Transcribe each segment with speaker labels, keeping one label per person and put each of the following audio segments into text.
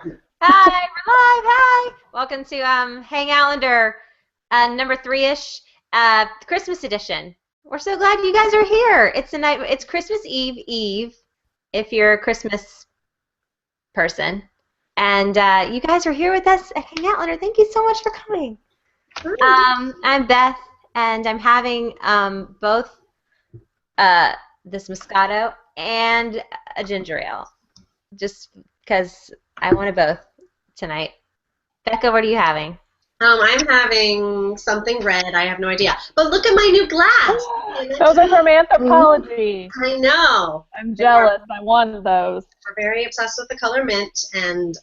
Speaker 1: Hi, we're live. Hi. Welcome to Hang Outlander, number 3-ish, Christmas edition. We're so glad you guys are here. It's a night. It's Christmas Eve if you're a Christmas person, and you guys are here with us at Hang Outlander. Thank you so much for coming. I'm Beth, and I'm having both this Moscato and a ginger ale, just because I wanted both tonight. Becca, what are you having?
Speaker 2: I'm having something red. I have no idea. But look at my new glass.
Speaker 3: Those are from Anthropology.
Speaker 2: I know.
Speaker 3: I'm jealous. I want those.
Speaker 2: We're very obsessed with the color mint, and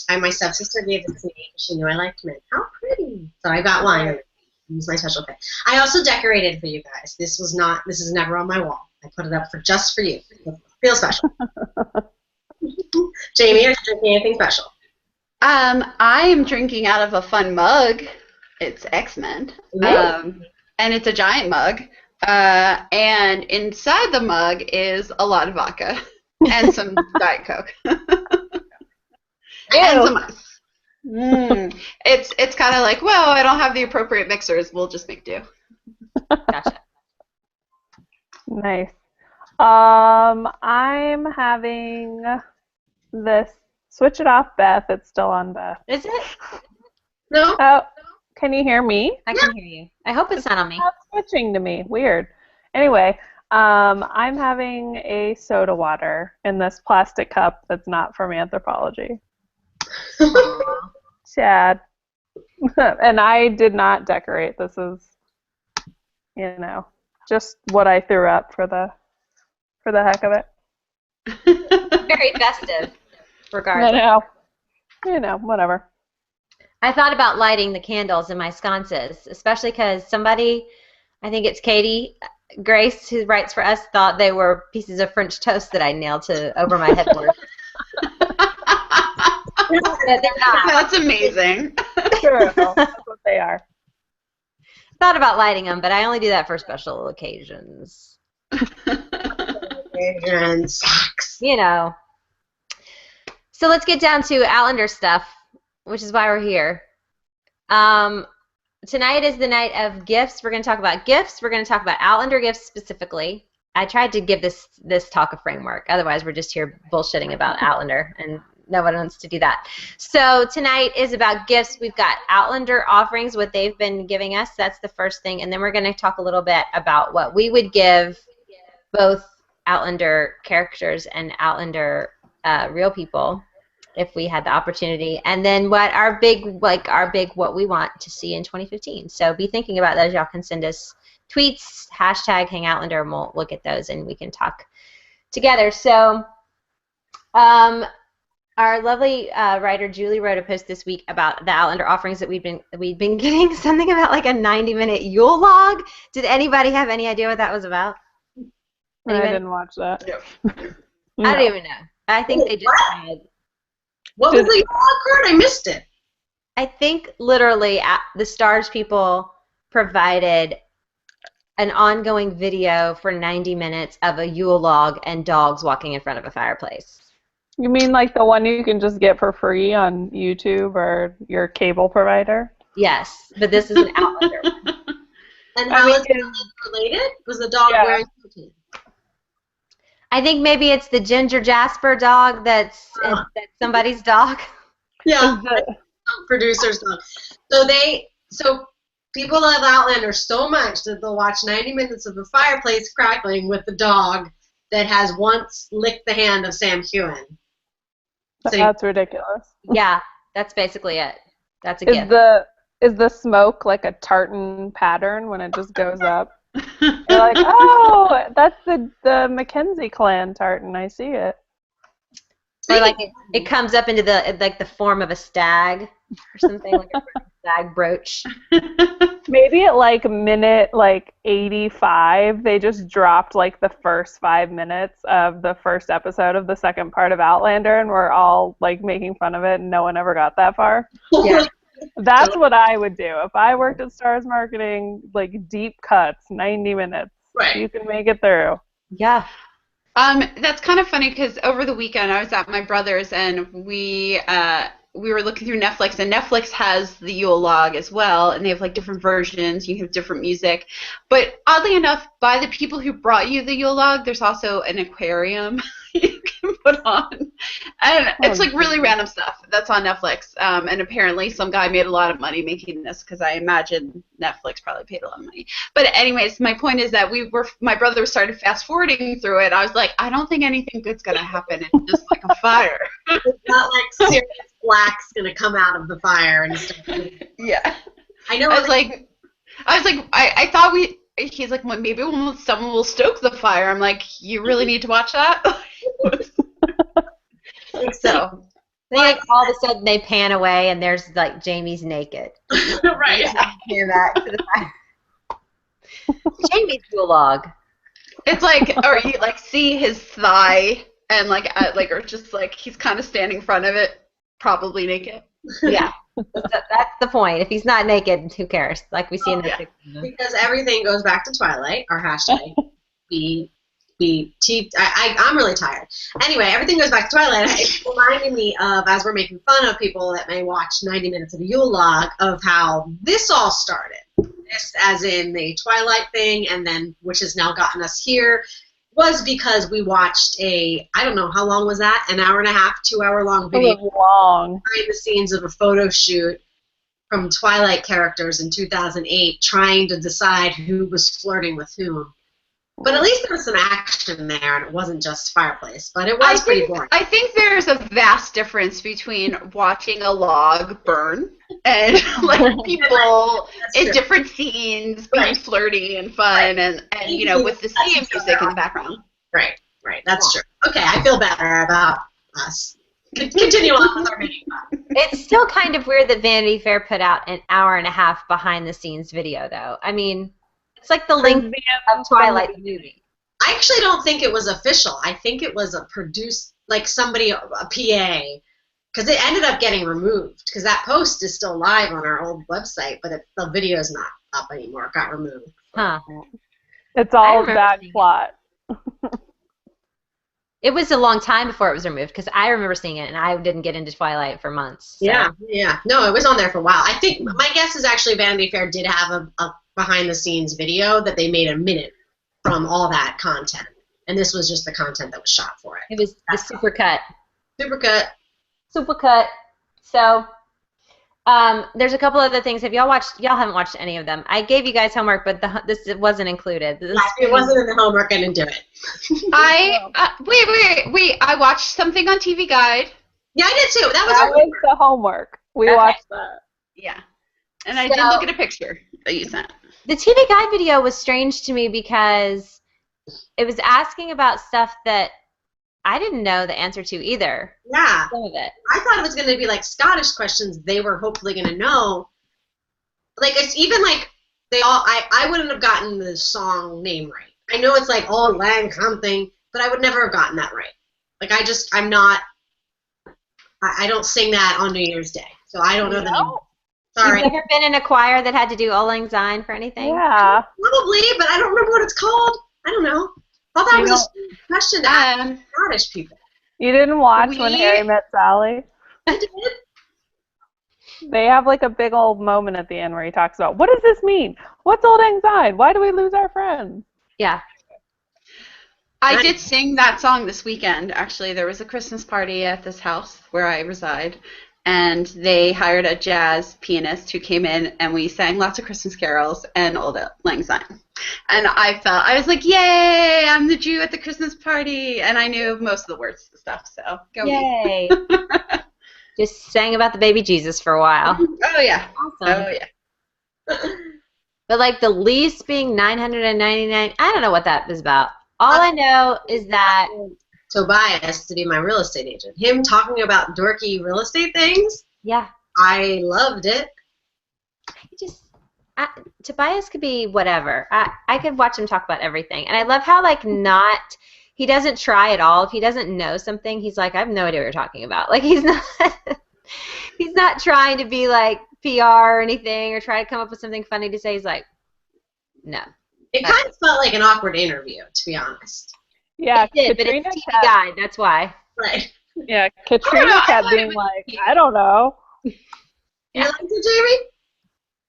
Speaker 2: my stepsister gave this to me because she knew I liked mint. How pretty! So I got one. It was my special pick. I also decorated for you guys. This is never on my wall. I put it up just for you. Feels special. Jamie, are you drinking anything special?
Speaker 4: I am drinking out of a fun mug. It's X-Men. And it's a giant mug. And inside the mug is a lot of vodka and some Diet Coke. And some ice. It's kind of like, well, I don't have the appropriate mixers. We'll just make do.
Speaker 1: Gotcha.
Speaker 3: Nice. I'm having this. Switch it off, Beth. It's still on, Beth.
Speaker 1: Is it?
Speaker 2: No.
Speaker 3: Oh, can you hear me?
Speaker 1: I can hear you. I hope it's not on me.
Speaker 3: It's not switching to me. Weird. Anyway, I'm having a soda water in this plastic cup that's not from Anthropology. Sad. And I did not decorate. This is, just what I threw up for the heck of it.
Speaker 1: Very festive, regardless.
Speaker 3: I know. Whatever.
Speaker 1: I thought about lighting the candles in my sconces, especially because somebody, I think it's Katie Grace, who writes for us, thought they were pieces of French toast that I nailed over my headboard. They're not.
Speaker 4: That's amazing.
Speaker 3: True. That's what they are.
Speaker 1: Thought about lighting them, but I only do that for special occasions.
Speaker 2: And socks.
Speaker 1: So let's get down to Outlander stuff, which is why we're here. Tonight is the night of gifts. We're going to talk about gifts. We're going to talk about Outlander gifts specifically. I tried to give this talk a framework. Otherwise, we're just here bullshitting about Outlander, and no one wants to do that. So tonight is about gifts. We've got Outlander offerings, what they've been giving us. That's the first thing. And then we're going to talk a little bit about what we would give both Outlander characters and Outlander real people if we had the opportunity, and then what our big what we want to see in 2015. So be thinking about those. Y'all can send us tweets, hashtag HangOutlander, and we'll look at those and we can talk together. So our lovely writer Julie wrote a post this week about the Outlander offerings that we've been getting, something about like a 90-minute Yule log. Did anybody have any idea what that was about? Anybody?
Speaker 3: I didn't watch that.
Speaker 2: Yeah.
Speaker 1: I don't even know. I think they just had.
Speaker 2: What was the Yule log card? I missed it.
Speaker 1: I think literally the Stars people provided an ongoing video for 90 minutes of a Yule log and dogs walking in front of a fireplace.
Speaker 3: You mean like the one you can just get for free on YouTube or your cable provider?
Speaker 1: Yes, but this is an Outlander one.
Speaker 2: And how is it related? Was the dog wearing protein?
Speaker 1: I think maybe it's the Ginger Jasper dog that's somebody's dog.
Speaker 2: Yeah, producer's dog. So people love Outlander so much that they'll watch 90 minutes of the fireplace crackling with the dog that has once licked the hand of Sam Heughan.
Speaker 3: That's ridiculous.
Speaker 1: Yeah, that's basically it. That's a gift.
Speaker 3: Is the smoke like a tartan pattern when it just goes up? You're like, oh, that's the Mackenzie clan tartan. I see it.
Speaker 1: Or like it comes up into the form of a stag or something, like a stag brooch.
Speaker 3: Maybe at minute 85, they just dropped the first 5 minutes of the first episode of the second part of Outlander, and we're all making fun of it, and no one ever got that far.
Speaker 1: Yeah.
Speaker 3: That's what I would do if I worked at Stars Marketing. Deep cuts, 90 minutes.
Speaker 2: Right.
Speaker 3: You can make it through.
Speaker 1: Yeah.
Speaker 4: That's kind of funny because over the weekend I was at my brother's and we were looking through Netflix, and Netflix has the Yule log as well, and they have like different versions. You have different music, but oddly enough, by the people who brought you the Yule log, there's also an aquarium you can put on, and it's like really random stuff that's on Netflix. And apparently, some guy made a lot of money making this because I imagine Netflix probably paid a lot of money. But anyways, my point is that my brother started fast forwarding through it. I was like, I don't think anything good's gonna happen. It's just like a fire.
Speaker 2: It's not like serious black's gonna come out of the fire and stuff.
Speaker 4: Yeah.
Speaker 2: I know.
Speaker 4: I was like, I thought he's like, well, maybe someone will stoke the fire. I'm like, you really need to watch that? So.
Speaker 1: They, like, all of a sudden they pan away and there's like Jamie's naked.
Speaker 2: Right.
Speaker 1: Pan back to the fire. Jamie's Yule log.
Speaker 4: It's like, or you like see his thigh and like or just like he's kind of standing in front of it, probably naked.
Speaker 1: Yeah, that's the point. If he's not naked, who cares? Like we see in the picture.
Speaker 2: Because everything goes back to Twilight. Our hashtag I'm really tired. Anyway, everything goes back to Twilight. It's reminding me of, as we're making fun of people that may watch 90 minutes of a Yule log, of how this all started. This, as in the Twilight thing, and then which has now gotten us here, was because we watched I don't know, how long was that? An hour and a half, 2 hour long video.
Speaker 3: It was long.
Speaker 2: Behind the scenes of a photo shoot from Twilight characters in 2008, trying to decide who was flirting with whom. But at least there was some action there, and it wasn't just fireplace. But it was pretty boring.
Speaker 4: I think there's a vast difference between watching a log burn and like people in different scenes being flirty and fun, and you know, with the theme music in the background.
Speaker 2: Right. That's true. Okay, I feel better about us. Continue on with our meeting.
Speaker 1: It's still kind of weird that Vanity Fair put out an hour and a half behind the scenes video, though. I mean, it's like the length of Twilight the movie.
Speaker 2: I actually don't think it was official. I think it was a produced, like somebody, a PA, because it ended up getting removed, because that post is still live on our old website, but the video is not up anymore. It got removed.
Speaker 1: Huh.
Speaker 3: It's all that plot.
Speaker 1: It was a long time before it was removed, because I remember seeing it, and I didn't get into Twilight for months. So.
Speaker 2: Yeah. No, it was on there for a while. I think, my guess is actually Vanity Fair did have a behind-the-scenes video that they made a minute from all that content. And this was just the content that was shot for it.
Speaker 1: It was the supercut. Supercut. So, there's a couple other things. Have y'all watched? Y'all haven't watched any of them. I gave you guys homework, but this wasn't included.
Speaker 2: It wasn't in the homework. I didn't do it.
Speaker 4: Wait. I watched something on TV Guide.
Speaker 2: Yeah, I did too. That
Speaker 3: was the homework. We watched that.
Speaker 4: Yeah. And I did look at a picture that you sent.
Speaker 1: The TV Guide video was strange to me because it was asking about stuff that I didn't know the answer to either.
Speaker 2: Yeah.
Speaker 1: Some of it.
Speaker 2: I thought it was going to be like Scottish questions they were hopefully going to know. Like, it's even like I wouldn't have gotten the song name right. I know it's like Auld Lang something, but I would never have gotten that right. Like, I don't sing that on New Year's Day, so I don't know the name. Sorry.
Speaker 1: You've never been in a choir that had to do Auld Lang Syne for anything?
Speaker 3: Yeah.
Speaker 2: Probably, but I don't remember what it's called. I don't know. I thought that was a question to ask Scottish people.
Speaker 3: You didn't watch When Harry Met Sally?
Speaker 2: I did.
Speaker 3: They have like a big old moment at the end where he talks about, what does this mean? What's Auld Lang Syne? Why do we lose our friends?
Speaker 1: Yeah.
Speaker 4: I did sing that song this weekend. Actually, there was a Christmas party at this house where I reside, and they hired a jazz pianist who came in, and we sang lots of Christmas carols and Auld Lang Syne. And I was like, yay, I'm the Jew at the Christmas party, and I knew most of the words to the stuff, so go
Speaker 1: Yay. Just sang about the baby Jesus for a while.
Speaker 4: Oh, yeah.
Speaker 1: Awesome.
Speaker 4: Oh, yeah.
Speaker 1: But like the lease being $999, I don't know what that was about. All I know is that
Speaker 2: Tobias to be my real estate agent. Him talking about dorky real estate things.
Speaker 1: Yeah.
Speaker 2: I loved it.
Speaker 1: Tobias could be whatever. I could watch him talk about everything. And I love how he doesn't try at all. If he doesn't know something, he's like, I have no idea what you're talking about. Like he's not trying to be like PR or anything or try to come up with something funny to say. He's like, no.
Speaker 2: It kind of felt like an awkward interview, to be honest.
Speaker 3: Yeah,
Speaker 1: It did, but
Speaker 3: Katrina
Speaker 1: it's TV
Speaker 3: kept,
Speaker 1: Guide. That's why.
Speaker 2: Right.
Speaker 3: yeah,
Speaker 4: I don't know.
Speaker 3: Katrina
Speaker 4: I
Speaker 3: kept
Speaker 4: thought it
Speaker 3: being
Speaker 4: was
Speaker 3: like,
Speaker 4: cute.
Speaker 3: I don't know.
Speaker 2: You
Speaker 4: Yeah.
Speaker 2: liked it, Jamie?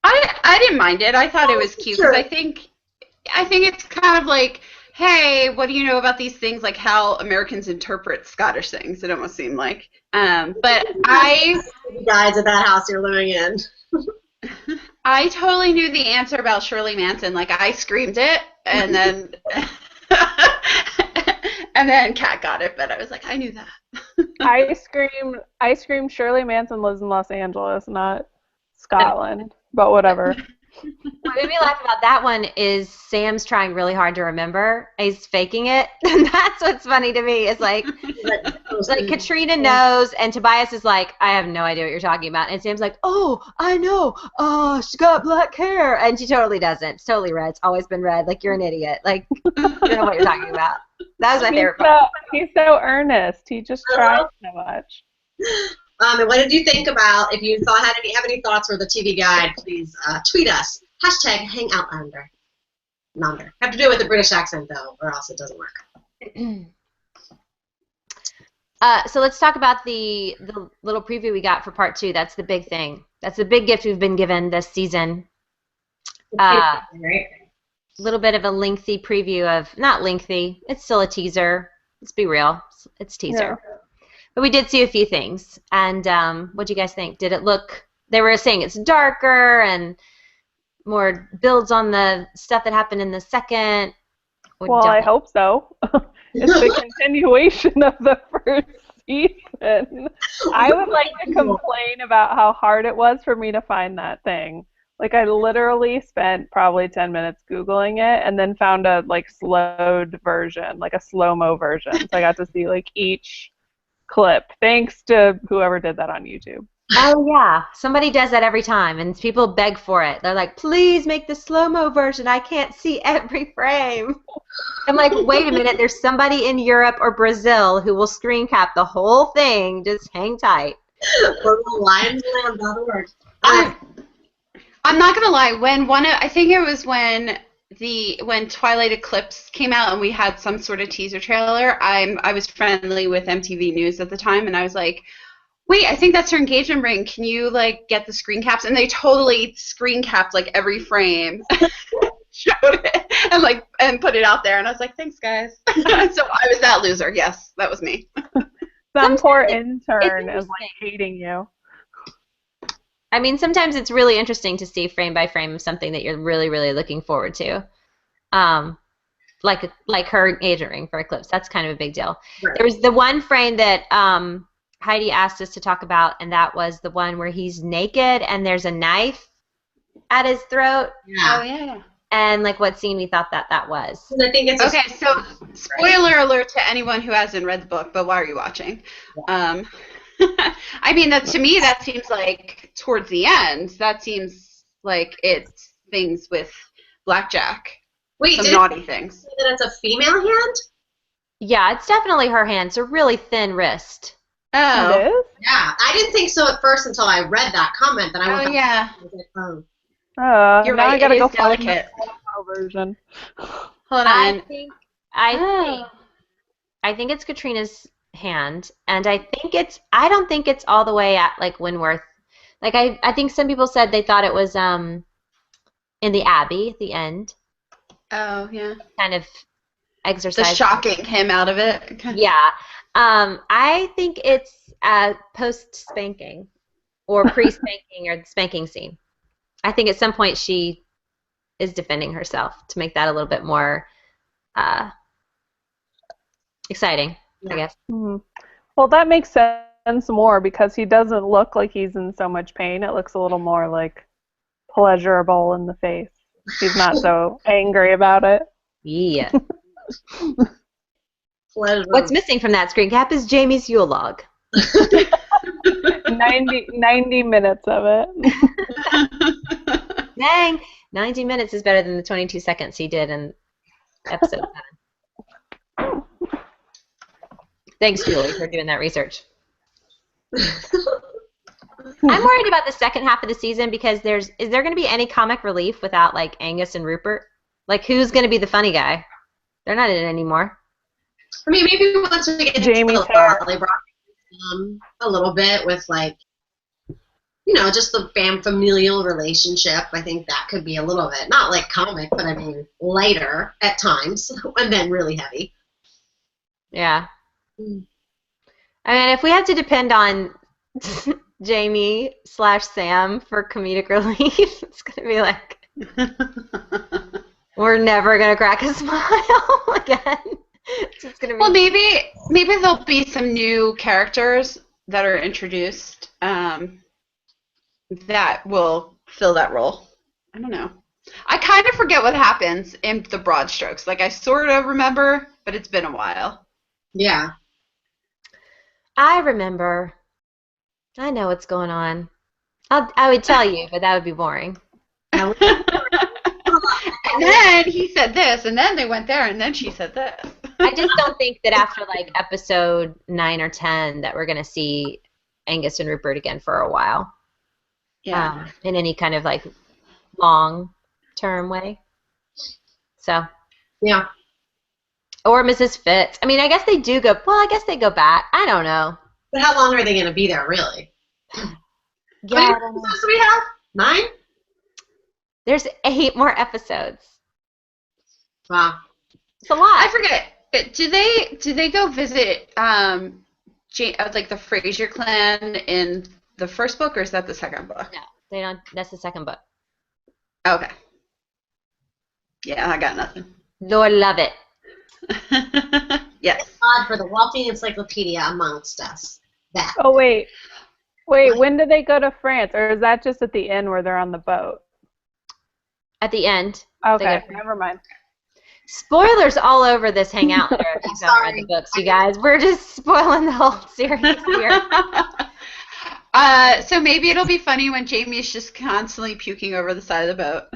Speaker 4: I didn't mind it. I thought it was cute because
Speaker 2: Sure.
Speaker 4: I think it's kind of like, hey, what do you know about these things? Like how Americans interpret Scottish things. It almost seemed like. But
Speaker 2: The guides at that house you're living in.
Speaker 4: I totally knew the answer about Shirley Manson. Like I screamed it, and then and then Kat got it. But I was like, I knew that.
Speaker 3: I screamed Shirley Manson lives in Los Angeles, not Scotland. But whatever.
Speaker 1: What made me laugh about that one is Sam's trying really hard to remember. He's faking it. And that's what's funny to me is like Katrina knows and Tobias is like, I have no idea what you're talking about. And Sam's like, oh, I know. Oh, she's got black hair. And she totally doesn't. It's totally red. It's always been red. Like, you're an idiot. Like, you don't know what you're talking about. That was my favorite part.
Speaker 3: He's so earnest. He just tries so much.
Speaker 2: And what did you think about, if you thought have any thoughts for the TV Guide, please tweet us. #HangOutlander. Lander. Have to do it with a British accent, though, or else it doesn't work.
Speaker 1: So let's talk about the little preview we got for part 2. That's the big thing. That's the big gift we've been given this season.
Speaker 2: Right?
Speaker 1: Little bit of a lengthy preview of, not lengthy, it's still a teaser. Let's be real. It's a teaser. Yeah. But we did see a few things. And what do you guys think? Did it look, they were saying it's darker and more builds on the stuff that happened in the second.
Speaker 3: Well, I hope so. It's the continuation of the first season. I would like to complain about how hard it was for me to find that thing. Like, I literally spent probably 10 minutes Googling it and then found a, like, slowed version, like a slow-mo version. So I got to see, like, each clip, thanks to whoever did that on YouTube.
Speaker 1: Oh, yeah. Somebody does that every time, and people beg for it. They're like, please make the slow-mo version. I can't see every frame. I'm like, wait a minute. There's somebody in Europe or Brazil who will screen cap the whole thing. Just hang tight.
Speaker 2: LionsLand.org.
Speaker 4: I'm not gonna lie. I think it was when Twilight Eclipse came out and we had some sort of teaser trailer. I was friendly with MTV News at the time, and I was like, wait, I think that's her engagement ring. Can you, like, get the screen caps? And they totally screen capped, like, every frame, showed it, and put it out there. And I was like, thanks, guys. So I was that loser. Yes, that was me.
Speaker 3: Some poor intern is, like, hating you.
Speaker 1: I mean, sometimes it's really interesting to see frame by frame of something that you're really, really looking forward to. Like her engagement ring for Eclipse. That's kind of a big deal. Right. There was the one frame that Heidi asked us to talk about, and that was the one where he's naked and there's a knife at his throat.
Speaker 4: Yeah. Oh, yeah.
Speaker 1: And, like, what scene we thought that was.
Speaker 2: I think it's
Speaker 4: okay, so spoiler alert to anyone who hasn't read the book, but why are you watching? Yeah. I mean, to me, that seems like towards the end. That seems like it's things with Blackjack.
Speaker 2: Wait,
Speaker 4: some naughty things.
Speaker 2: That it's a female hand?
Speaker 1: Yeah, it's definitely her hand. It's a really thin wrist.
Speaker 4: Oh.
Speaker 3: It is?
Speaker 2: Yeah, I didn't think so at first until I read that comment. Then I went
Speaker 4: yeah.
Speaker 3: You're
Speaker 4: right.
Speaker 3: I gotta go find
Speaker 4: delicate
Speaker 3: the version.
Speaker 4: Hold on.
Speaker 1: I think it's Katrina's hand, and I don't think it's all the way at, like, Wentworth. Like, I think some people said they thought it was in the Abbey at the end.
Speaker 4: Oh, yeah.
Speaker 1: Kind of exercise.
Speaker 4: The shocking him out of it.
Speaker 1: Yeah. I think it's post-spanking or pre-spanking or the spanking scene. I think at some point she is defending herself to make that a little bit more exciting, I guess.
Speaker 3: Mm-hmm. Well, that makes sense more because he doesn't look like he's in so much pain. It looks a little more, like, pleasurable in the face. He's not so angry about it.
Speaker 1: Yeah. What's missing from that screen cap is Jamie's Yule log.
Speaker 3: 90 minutes of it.
Speaker 1: Dang, 90 minutes is better than the 22 seconds he did in episode 7. Thanks, Julie, for doing that research. I'm worried about the second half of the season because is there going to be any comic relief without, like, Angus and Rupert? Like, who's going to be the funny guy? They're not in it anymore.
Speaker 2: I mean, maybe once we get to
Speaker 3: Jamie's
Speaker 2: the
Speaker 3: hair.
Speaker 2: they brought a little bit with like, you know, just the familial relationship. I think that could be a little bit, not like comic, but I mean lighter at times, and then really heavy.
Speaker 1: Yeah. I mean, if we had to depend on Jamie / Sam for comedic relief, it's gonna be like we're never gonna crack a smile again. It's just gonna be.
Speaker 4: Well, maybe there'll be some new characters that are introduced that will fill that role. I don't know. I kind of forget what happens in the broad strokes. Like I sort of remember, but it's been a while.
Speaker 2: Yeah.
Speaker 1: I remember. I know what's going on. I would tell you, but that would be boring.
Speaker 4: And then he said this, and then they went there, and then she said this.
Speaker 1: I just don't think that after like episode 9 or 10 that we're going to see Angus and Rupert again for a while.
Speaker 4: Yeah.
Speaker 1: In any kind of like long-term way. So.
Speaker 2: Yeah.
Speaker 1: Or Mrs. Fitz. I mean, I guess they do go. Well, I guess they go back. I don't know.
Speaker 2: But how long are they going to be there, really?
Speaker 1: Yeah.
Speaker 2: How many episodes do we have? 9?
Speaker 1: There's 8 more episodes.
Speaker 2: Wow.
Speaker 1: It's a lot.
Speaker 4: I forget. Do they go visit like the Fraser clan in the first book, or is that the second book?
Speaker 1: No, they don't. That's the second book.
Speaker 4: Okay. Yeah, I got nothing.
Speaker 1: Lord love it.
Speaker 4: Yes.
Speaker 2: God for the walking encyclopedia amongst us. That.
Speaker 3: Oh, wait, when do they go to France? Or is that just at the end where they're on the boat?
Speaker 1: At the end.
Speaker 3: Okay, never mind.
Speaker 1: Spoilers all over this hangout there if you haven't read the books, you guys. We're just spoiling the whole series here.
Speaker 4: So maybe it'll be funny when Jamie's just constantly puking over the side of the boat.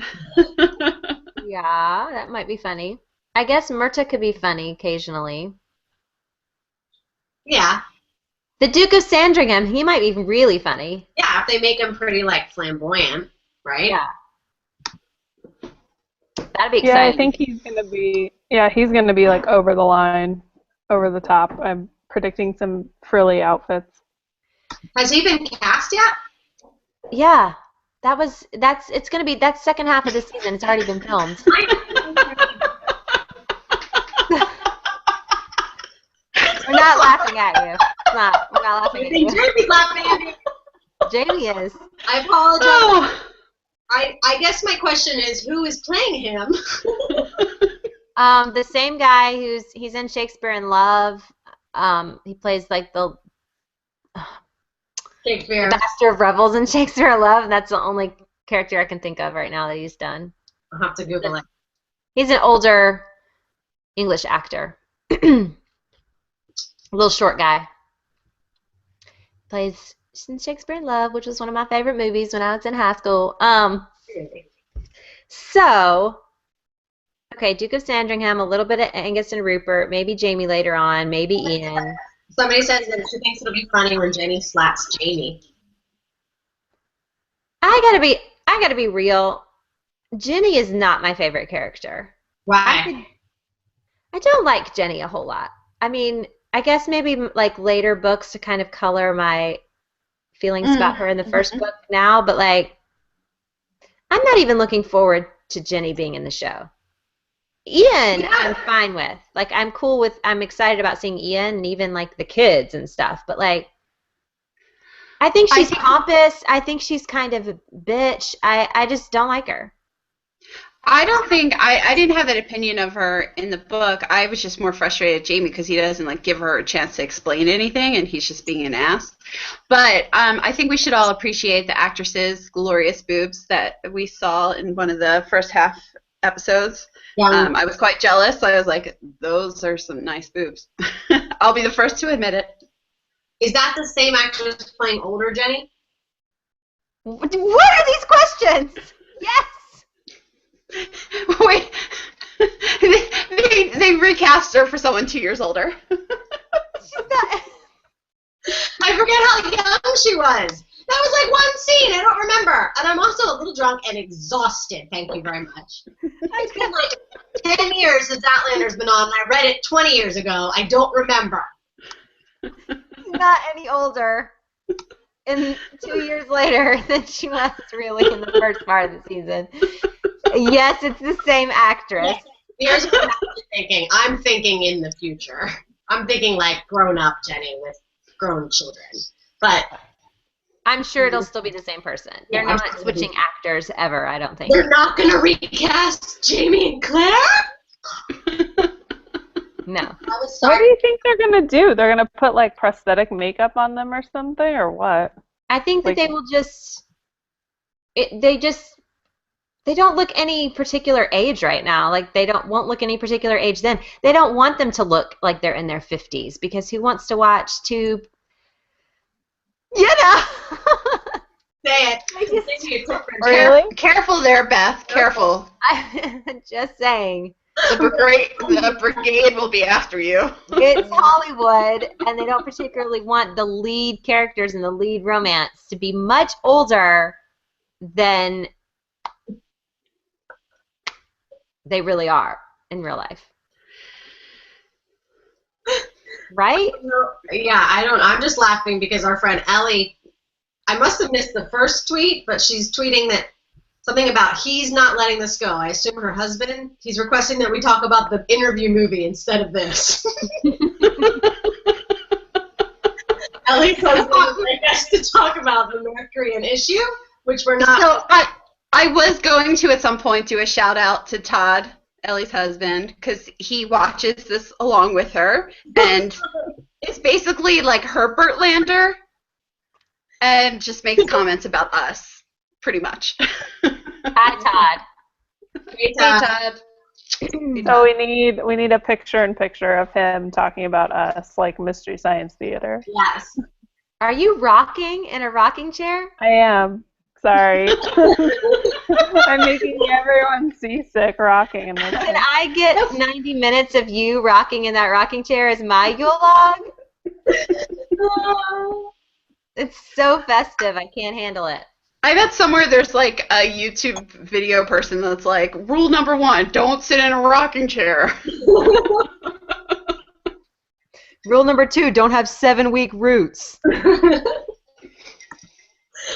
Speaker 1: Yeah, that might be funny. I guess Myrta could be funny occasionally.
Speaker 2: Yeah.
Speaker 1: The Duke of Sandringham, he might be really funny.
Speaker 2: Yeah, if they make him pretty, like, flamboyant, right?
Speaker 1: Yeah. That'd be exciting.
Speaker 3: Yeah, I think he's gonna be like over the line, over the top. I'm predicting some frilly outfits.
Speaker 2: Has he been cast yet?
Speaker 1: Yeah. It's gonna be that second half of the season, it's already been filmed. We're not laughing at you. We're not laughing at you.
Speaker 2: Jamie's laughing at me.
Speaker 1: Jamie is.
Speaker 2: I apologize.
Speaker 4: Oh.
Speaker 2: I guess my question is, who is playing him?
Speaker 1: The same guy he's in Shakespeare in Love. He plays like the
Speaker 2: Shakespeare.
Speaker 1: Master of Revels in Shakespeare in Love, and that's the only character I can think of right now that he's done.
Speaker 2: I'll have to Google it.
Speaker 1: He's an older English actor. Little short guy. Plays in Shakespeare in Love, which was one of my favorite movies when I was in high school. So, okay, Duke of Sandringham, a little bit of Angus and Rupert, maybe Jamie later on, maybe Ian.
Speaker 2: Somebody says that she thinks it'll be funny when Jenny slaps Jamie.
Speaker 1: I gotta be real. Jenny is not my favorite character.
Speaker 2: Why?
Speaker 1: I don't like Jenny a whole lot. I mean, I guess maybe like later books to kind of color my feelings about her in the first book now, but like I'm not even looking forward to Jenny being in the show. Ian, I'm fine with. Like I'm excited about seeing Ian and even like the kids and stuff, but like I think she's pompous. I think she's kind of a bitch. I just don't like her.
Speaker 4: I don't think I didn't have that opinion of her in the book. I was just more frustrated at Jamie because he doesn't like give her a chance to explain anything, and he's just being an ass. But I think we should all appreciate the actress's glorious boobs that we saw in one of the first half episodes. Yeah. I was quite jealous. I was like, those are some nice boobs. I'll be the first to admit it.
Speaker 2: Is that the same actress playing older Jenny?
Speaker 1: What are these questions? Yes.
Speaker 4: Wait, they recast her for someone 2 years older.
Speaker 2: I forget how young she was. That was like one scene. I don't remember. And I'm also a little drunk and exhausted. Thank you very much. It's been like 10 years since Outlander's been on, and I read it 20 years ago. I don't remember.
Speaker 1: Not any older. And 2 years later than she was really in the first part of the season. Yes, it's the same actress.
Speaker 2: Here's what I'm thinking. I'm thinking in the future. I'm thinking like grown up Jenny with grown children. But
Speaker 1: I'm sure it'll still be the same person. They're not switching actors ever, I don't think.
Speaker 2: They're not going to recast Jamie and Claire?
Speaker 1: No.
Speaker 3: What do you think they're going to do? They're going to put, like, prosthetic makeup on them or something, or what?
Speaker 1: I think that they will just... They don't look any particular age right now. Like, they won't look any particular age then. They don't want them to look like they're in their 50s, because who wants to watch two... You know!
Speaker 2: Say it.
Speaker 3: Really?
Speaker 4: Careful there, Beth. Careful.
Speaker 1: I'm just saying.
Speaker 4: The brigade will be after you.
Speaker 1: It's Hollywood, and they don't particularly want the lead characters in the lead romance to be much older than they really are in real life. Right?
Speaker 2: Yeah, I'm just laughing because our friend Ellie, I must have missed the first tweet, but she's tweeting that something about he's not letting this go. I assume her husband. He's requesting that we talk about the Interview movie instead of this. Ellie's husband would like us to talk about the North Korean issue, which we're not.
Speaker 4: So I was going to at some point do a shout out to Todd, Ellie's husband, because he watches this along with her, and it's basically like Herbert Lander, and just makes comments about us, pretty much.
Speaker 1: Hi, Todd.
Speaker 2: Hey,
Speaker 4: Hey,
Speaker 2: Todd.
Speaker 3: So we need a picture-in-picture of him talking about us, like Mystery Science Theater.
Speaker 2: Yes.
Speaker 1: Are you rocking in a rocking chair?
Speaker 3: I am. Sorry. I'm making everyone seasick rocking in this.
Speaker 1: Can I get 90 minutes of you rocking in that rocking chair as my Yule log? It's so festive. I can't handle it.
Speaker 4: I bet somewhere there's like a YouTube video person that's like, rule number 1, don't sit in a rocking chair.
Speaker 1: Rule number 2, don't have 7-week roots.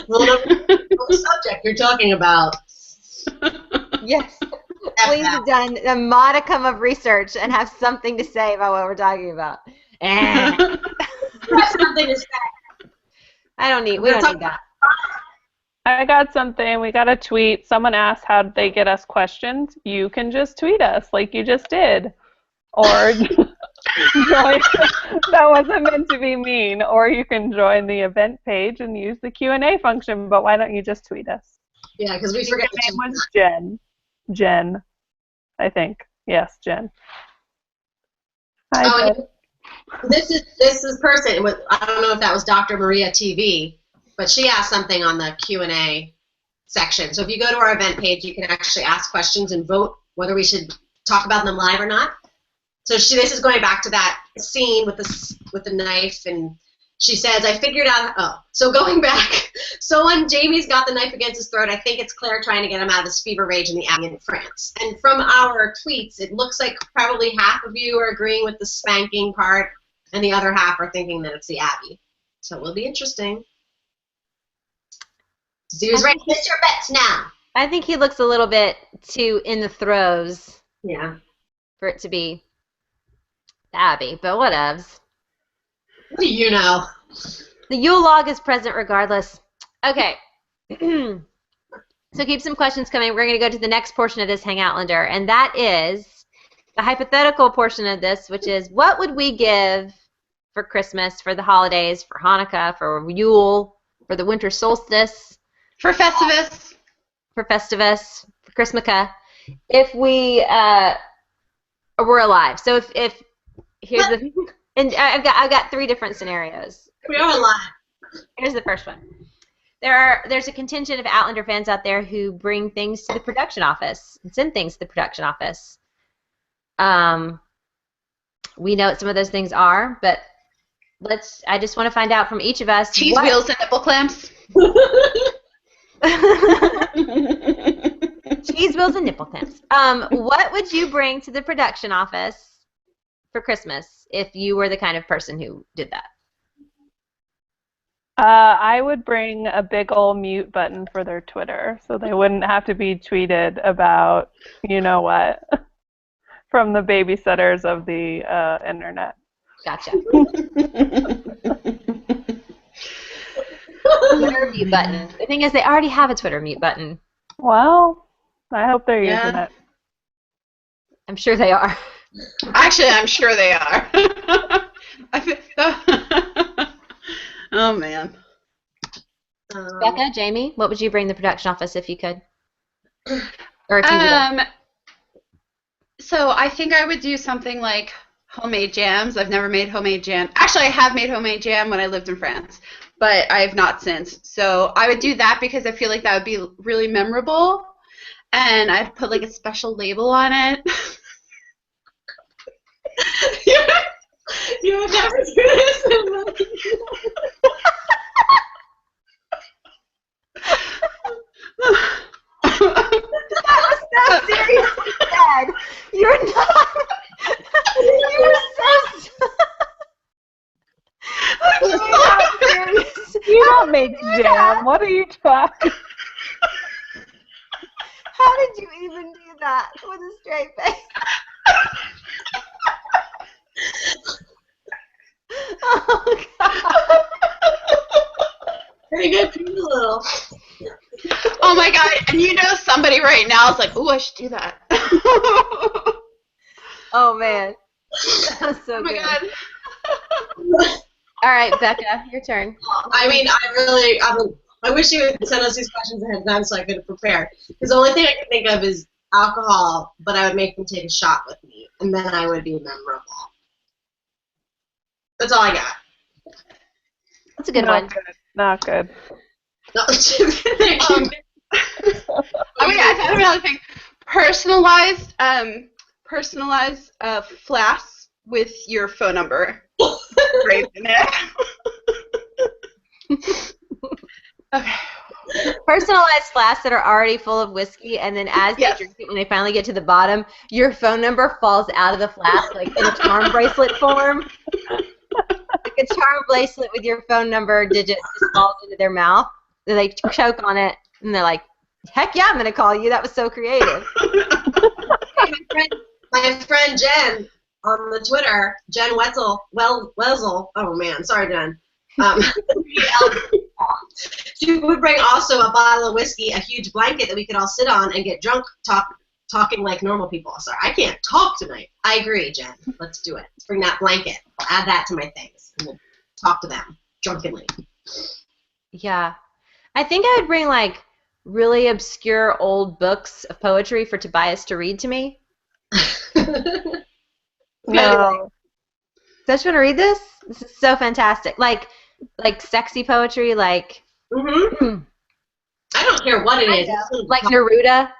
Speaker 2: Well, the subject you're talking about.
Speaker 1: Yes. Please have done a modicum of research and have something to say about what we're talking about.
Speaker 2: That's something to say.
Speaker 1: We don't need that.
Speaker 3: I got something. We got a tweet. Someone asked how did they get us questions. You can just tweet us like you just did. Or join, that wasn't meant to be mean. Or you can join the event page and use the Q&A function. But why don't you just tweet us?
Speaker 2: Yeah, because we forget.
Speaker 3: Her name was Jen. Jen, I think. Yes, Jen. Hi, Jen.
Speaker 2: This is person. I don't know if that was Dr. Maria TV, but she asked something on the Q&A section. So if you go to our event page, you can actually ask questions and vote whether we should talk about them live or not. So this is going back to that scene with the knife, and she says, I figured out, so going back, so when Jamie's got the knife against his throat, I think it's Claire trying to get him out of his fever rage in the Abbey in France. And from our tweets, it looks like probably half of you are agreeing with the spanking part, and the other half are thinking that it's the Abbey. So it will be interesting. So who's ready to miss your bets now?
Speaker 1: I think he looks a little bit too in the throes.
Speaker 2: Yeah.
Speaker 1: For it to be Abby, but whatevs.
Speaker 2: What do you know?
Speaker 1: The Yule log is present regardless. Okay. So keep some questions coming. We're going to go to the next portion of this Hang Outlander, and that is the hypothetical portion of this, which is what would we give for Christmas, for the holidays, for Hanukkah, for Yule, for the winter solstice,
Speaker 4: For Festivus.
Speaker 1: for Festivus, for Christmaka, if we were alive. So if here's the and I've got 3 different scenarios.
Speaker 2: We are alive.
Speaker 1: Here's the first one. There's a contingent of Outlander fans out there who bring things to the production office and send things to the production office. We know what some of those things are, but I just want to find out from each of us.
Speaker 4: Cheese wheels and nipple clamps.
Speaker 1: Cheese wheels and nipple clamps. What would you bring to the production office for Christmas if you were the kind of person who did that?
Speaker 3: I would bring a big old mute button for their Twitter so they wouldn't have to be tweeted about you know what from the babysitters of the internet.
Speaker 1: Gotcha. Twitter mute button. The thing is, they already have a Twitter mute button.
Speaker 3: Well, I hope they're using it.
Speaker 1: I'm sure they are.
Speaker 4: Actually, I'm sure they are. Oh, man.
Speaker 1: Becca, Jamie, what would you bring to the production office if you could? Or if you
Speaker 4: So I think I would do something like homemade jams. I've never made homemade jam. Actually, I have made homemade jam when I lived in France, but I have not since. So I would do that because I feel like that would be really memorable, and I'd put like a special label on it.
Speaker 2: You would never do this.
Speaker 1: That was so seriously said. You're not. You're so.
Speaker 3: You don't make jam. What are you talking?
Speaker 1: How did you even do that with a straight face? Oh God.
Speaker 2: Very good, pretty little.
Speaker 4: Oh my God! And you know somebody right now is like, "Oh, I should do that."
Speaker 1: Oh man. That was so
Speaker 4: Oh my
Speaker 1: good.
Speaker 4: God.
Speaker 1: All right, Becca, your turn.
Speaker 2: I mean, I wish you would send us these questions ahead of time so I could have prepared. Because the only thing I can think of is alcohol, but I would make them take a shot with me, and then I would be memorable. That's all I got.
Speaker 1: That's a good
Speaker 3: Not
Speaker 1: one.
Speaker 3: good. Not good.
Speaker 2: No, thank you.
Speaker 4: Oh my God! I thought of another thing. Personalized flasks with your phone number engraved in it. Okay.
Speaker 1: Personalized flasks that are already full of whiskey, and then as they drink it, when they finally get to the bottom, your phone number falls out of the flask, like in a charm bracelet form. Like a charm bracelet with your phone number digits just falls into their mouth. They like choke on it, and they're like, "Heck yeah, I'm gonna call you. That was so creative."
Speaker 2: My friend Jen on the Twitter, Jen Wetzel. Oh man, sorry, Jen. She would bring also a bottle of whiskey, a huge blanket that we could all sit on and get drunk talking like normal people. Sorry, I can't talk tonight. I agree, Jen. Let's do it. Let's bring that blanket. I'll add that to my things and we'll talk to them drunkenly.
Speaker 1: Yeah. I think I would bring like really obscure old books of poetry for Tobias to read to me.
Speaker 3: No.
Speaker 1: Don't you want to read this? This is so fantastic. Like sexy poetry, like
Speaker 2: I don't care what it is.
Speaker 1: like Neruda.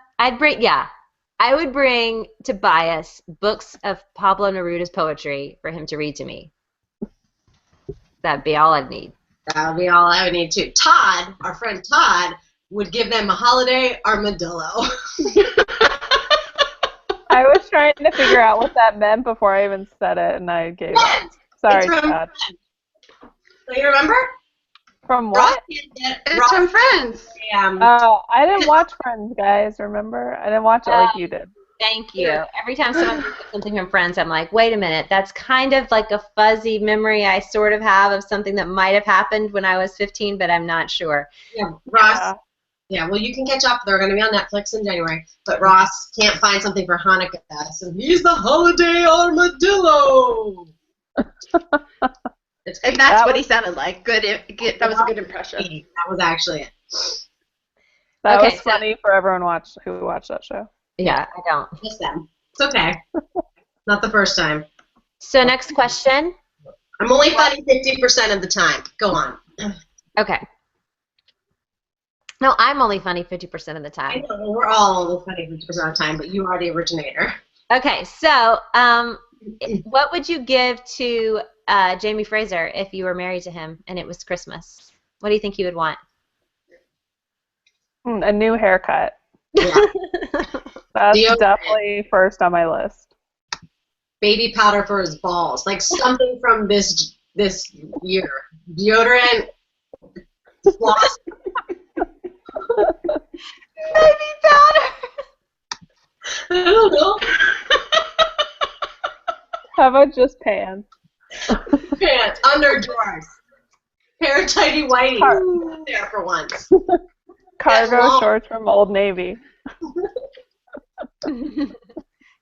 Speaker 1: I would bring Tobias books of Pablo Neruda's poetry for him to read to me. That'd be all I'd need.
Speaker 2: That would be all I would need too. Todd, our friend Todd, would give them a holiday armadillo.
Speaker 3: I was trying to figure out what that meant before I even said it, and I gave up. Sorry, Todd.
Speaker 2: So you remember?
Speaker 3: From what?
Speaker 4: It's from Friends.
Speaker 3: Oh, I didn't watch Friends, guys. Remember? I didn't watch it like you did.
Speaker 1: Thank you. Every time someone brings up something from Friends, I'm like, wait a minute. That's kind of like a fuzzy memory I sort of have of something that might have happened when I was 15, but I'm not sure.
Speaker 2: Yeah, Ross. Yeah, well, you can catch up. They're going to be on Netflix in January. But Ross can't find something for Hanukkah, so he's the holiday armadillo.
Speaker 4: And that's what he sounded like. Good. That was a good impression.
Speaker 2: That was actually it.
Speaker 3: That was funny for everyone who watched that show.
Speaker 1: Yeah, I don't.
Speaker 2: Just them. It's okay. Not the first time.
Speaker 1: So next question.
Speaker 2: I'm only funny 50% of the time. Go on.
Speaker 1: Okay. No, I'm only funny 50% of the
Speaker 2: I
Speaker 1: time.
Speaker 2: know, we're all only funny 50% of the time, but you are the originator.
Speaker 1: Okay, so what would you give to Jamie Fraser if you were married to him and it was Christmas? What do you think he would want?
Speaker 3: A new haircut.
Speaker 2: Yeah.
Speaker 3: That's
Speaker 2: Deodorant.
Speaker 3: definitely first on my list.
Speaker 2: Baby powder for his balls. Like something from this year. Deodorant. Floss.
Speaker 1: Baby powder.
Speaker 2: I don't know.
Speaker 3: How about just pants?
Speaker 2: Pants. Underdrawers. Hair tighty whitey. There for once.
Speaker 3: Cargo shorts from Old Navy.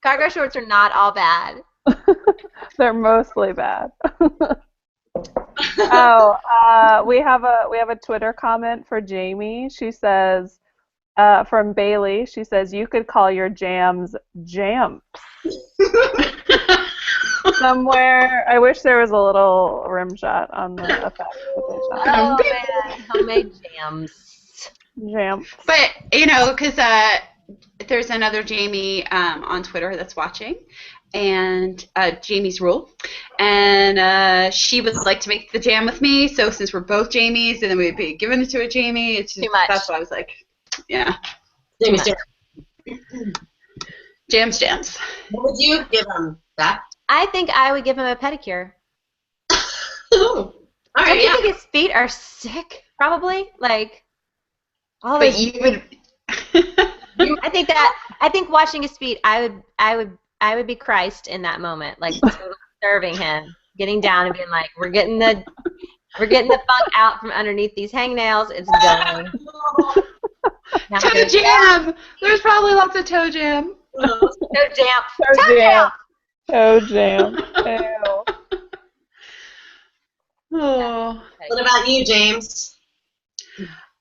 Speaker 1: Cargo shorts are not all bad.
Speaker 3: They're mostly bad. We have a Twitter comment for Jamie. She says, from Bailey, she says, you could call your jams JAMMF. Somewhere, I wish there was a little rim shot on the effect that they shot.
Speaker 1: Oh man, homemade jams.
Speaker 3: JAMMF.
Speaker 4: But, because there's another Jamie on Twitter that's watching, and Jamie's Rule, and she would like to make the jam with me, so since we're both Jamies, and then we'd be giving it to a Jamie, it's just,
Speaker 1: Too much.
Speaker 4: that's why I was like, yeah.
Speaker 2: Jamie Stewart.
Speaker 4: Jams.
Speaker 2: What would you give him? That?
Speaker 1: I think I would give him a pedicure.
Speaker 2: All
Speaker 1: Don't
Speaker 2: right,
Speaker 1: you
Speaker 2: yeah.
Speaker 1: think his feet are sick? Probably, like all
Speaker 4: But
Speaker 1: those.
Speaker 4: you would...
Speaker 1: I think watching his feet, I would be Christ in that moment, like totally serving him, getting down and being like, we're getting the funk out from underneath these hangnails. It's going. Now
Speaker 4: Toe
Speaker 1: we're
Speaker 4: jam! There's probably lots of toe jam.
Speaker 1: Toe jam.
Speaker 3: Toe jam. Toe jam. Ew.
Speaker 4: Oh.
Speaker 2: What about you, James?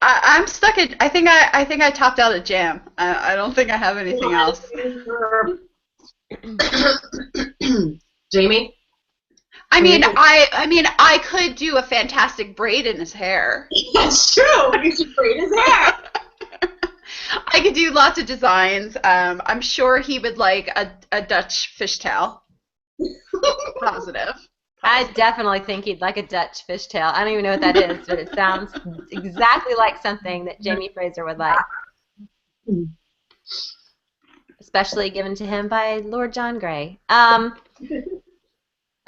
Speaker 4: I'm stuck at. I think I topped out at jam. I don't think I have anything else.
Speaker 2: Jamie?
Speaker 4: I mean, I could do a fantastic braid in his hair.
Speaker 2: That's true. You should braid his hair.
Speaker 4: I could do lots of designs. I'm sure he would like a Dutch fishtail. Positive.
Speaker 1: I definitely think he'd like a Dutch fishtail. I don't even know what that is, but it sounds exactly like something that Jamie Fraser would like. Especially given to him by Lord John Grey.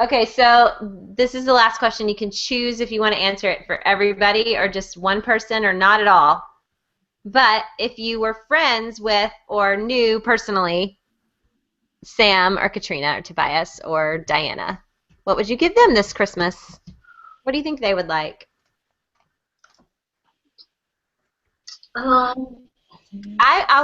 Speaker 1: Okay, so this is the last question. You can choose if you want to answer it for everybody or just one person or not at all. But if you were friends with or knew personally Sam or Katrina or Tobias or Diana, what would you give them this Christmas? What do you think they would like? I'll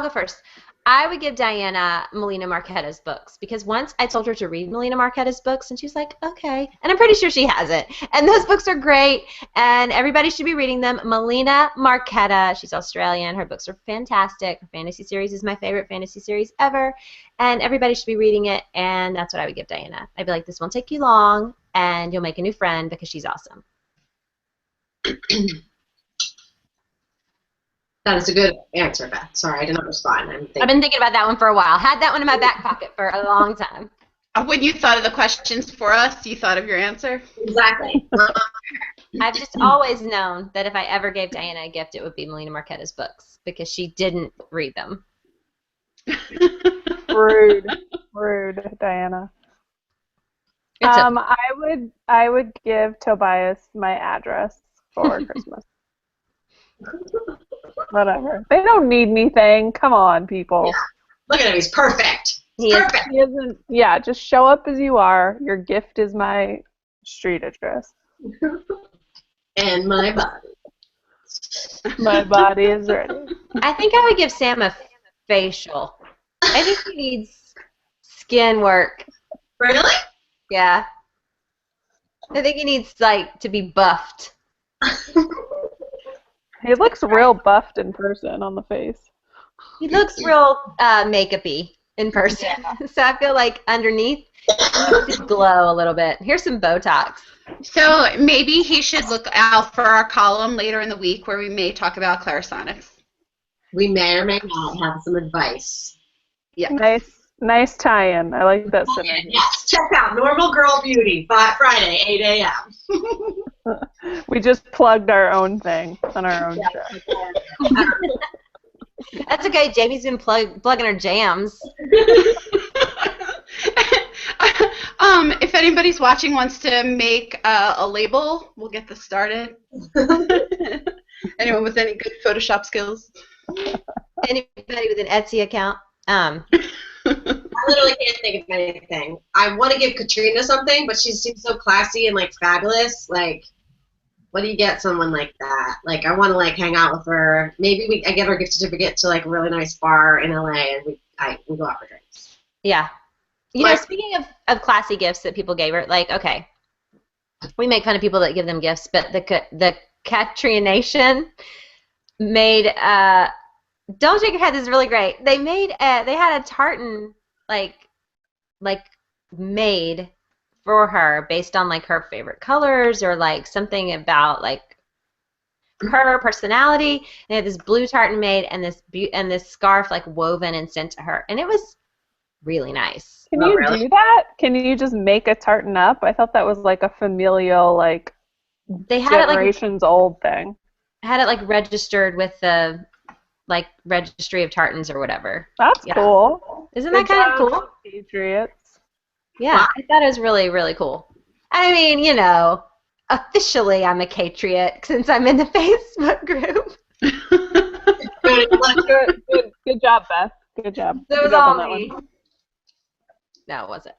Speaker 1: go first. I would give Diana Melina Marchetta's books because once I told her to read Melina Marchetta's books and she was like, okay. And I'm pretty sure she has it. And those books are great and everybody should be reading them. Melina Marchetta, she's Australian. Her books are fantastic. Her fantasy series is my favorite fantasy series ever. And everybody should be reading it and that's what I would give Diana. I'd be like, this won't take you long and you'll make a new friend because she's awesome.
Speaker 2: That is a good answer, Beth. Sorry, I did not respond.
Speaker 1: I've been thinking about that one for a while. Had that one in my back pocket for a long time.
Speaker 4: When you thought of the questions for us, you thought of your answer?
Speaker 2: Exactly.
Speaker 1: I've just always known that if I ever gave Diana a gift, it would be Melina Marchetta's books because she didn't read them.
Speaker 3: Rude, Diana. I would give Tobias my address for Christmas. Whatever. They don't need anything. Come on, people.
Speaker 2: Yeah. Look at him. He's perfect.
Speaker 1: He
Speaker 2: Perfect.
Speaker 3: He isn't. Yeah, just show up as you are. Your gift is my street address.
Speaker 2: And my body.
Speaker 3: My body is ready.
Speaker 1: I think I would give Sam a facial. I think he needs skin work.
Speaker 2: Really?
Speaker 1: Yeah. I think he needs, like, to be buffed.
Speaker 3: He looks real buffed in person on the face.
Speaker 1: He looks real makeup-y in person. So I feel like underneath, he needs to glow a little bit. Here's some Botox.
Speaker 4: So maybe he should look out for our column later in the week where we may talk about clarisonics.
Speaker 2: We may or may not have some advice.
Speaker 4: Yeah.
Speaker 3: Nice tie-in. I like that synergy.
Speaker 2: Yes, check out Normal Girl Beauty, Friday, 8 a.m.
Speaker 3: We just plugged our own thing on our own show.
Speaker 1: That's okay. Jamie's been plugging her jams.
Speaker 4: If anybody's watching wants to make a label, we'll get this started. Anyone with any good Photoshop skills?
Speaker 1: Anybody with an Etsy account?
Speaker 2: I literally can't think of anything. I want to give Katrina something, but she seems so classy and like fabulous. Like, what do you get someone like that? Like, I want to like hang out with her. Maybe I get her a gift certificate to like a really nice bar in LA, and we go out for drinks.
Speaker 1: Yeah. You know, speaking of classy gifts that people gave her, like, okay, we make fun of people that give them gifts, but the Katrina Nation made don't shake your head. This is really great. They had a tartan like made for her based on like her favorite colors or like something about like her personality. They had this blue tartan made and this scarf like woven and sent to her, and it was really nice.
Speaker 3: Can you do that? Can you just make a tartan up? I thought that was like a familial like
Speaker 1: they had
Speaker 3: generations old thing.
Speaker 1: Had it like registered with the like registry of tartans or whatever.
Speaker 3: That's cool.
Speaker 1: Isn't that kind of cool?
Speaker 3: Patriots.
Speaker 1: Yeah, I thought it was really, really cool. I mean, you know, officially I'm a Catriot since I'm in the Facebook group.
Speaker 3: Good job, Beth. Good job.
Speaker 1: That was all me. No, it wasn't.